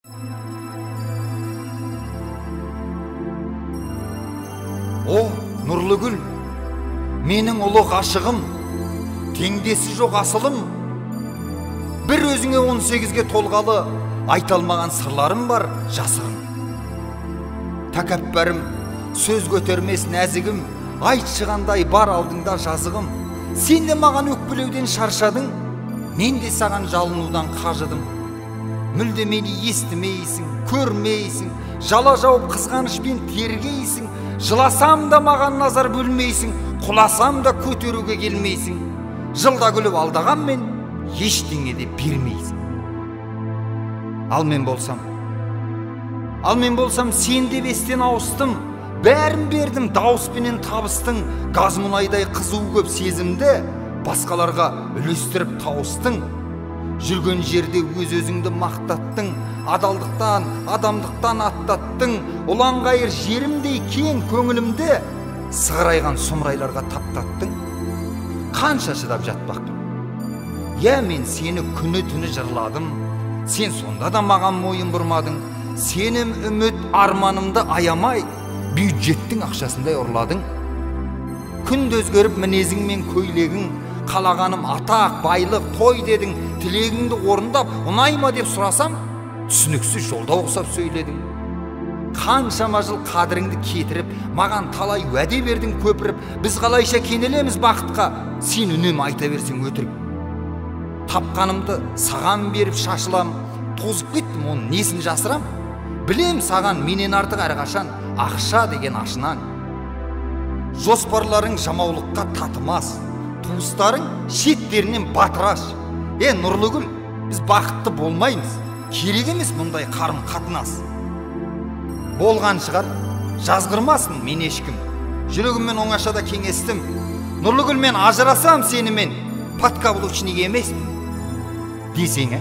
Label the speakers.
Speaker 1: О, Нұрлыгүл, менің ұлы ғашығым, теңдесі жоқ асылым. Бір өзіңе 18-ге толғалы, айталмаған сырларым бар жасырын. Тәкәппәрім, сөз көтермес нәзігім, айтшығандай бар алдыңда жазығым. Сен де маған өкпелеуден шаршадың, мен де саған жалынудан қажыдым. Мүлде мені естімейсің, көрмейсің, жала жауып қызғанышпен тергейсің. Жыласам да маған назар бөлмейсің, құласам да көтеруге келмейсің. Жылда күліп алдағанмен ештеңе де бермейсің. Ал мен болсам сен деп естен ауыстым. Бәрін бердім, дауыспенен табыстың. Газ мұнайдай қызу көп сезімді басқаларға үлестіріп тауыстың. Жүрген жерде өз-өзіңді мақтаттың, адалдықтан, адамдықтан аттаттың. Ұланғайыр жерімдей кең көңілімді сығырайған сұмырайларға таптаттың. Қанша шыдап жатпақпын? Я, мен сені күні-түні жырладым, сен сонда да маған мойын бұрмадың. Сенім үміт арманымды аямай, бюджеттің ақшасындай ұрладың. Күнді өзгеріп мінезің мен көйлегің, қалағаным атақ, байлық, той дедің. Тілегіңді орындап, ұнайма деп сұрасам, түсініксіз жолда ұқсап сөйледің. Қаншама жыл қадіріңді кетіріп, маған талай уәде бердің көпіріп. Біз қалайша кенелеміз бақытқа, сен үнем айта берсең өтірік. Тапқанымды саған беріп шашылам, тозып кеттім, оның несін жасырам? Білем саған менен артық әрқашан ақша деген ашынан. Жоспарларың жамаулыққа татымас, туыстарың шеттерінен батыраш. Нұрлыгүл, біз бақытты болмаймыз, керек емес мұндай қарым қатынас. Болған шығар, жазғырмасын мен ешкім. Жүрегіммен оңашада кеңестім. Нұрлыгүл, мен ажырасам сенімен, подкаблучник емеспін десең,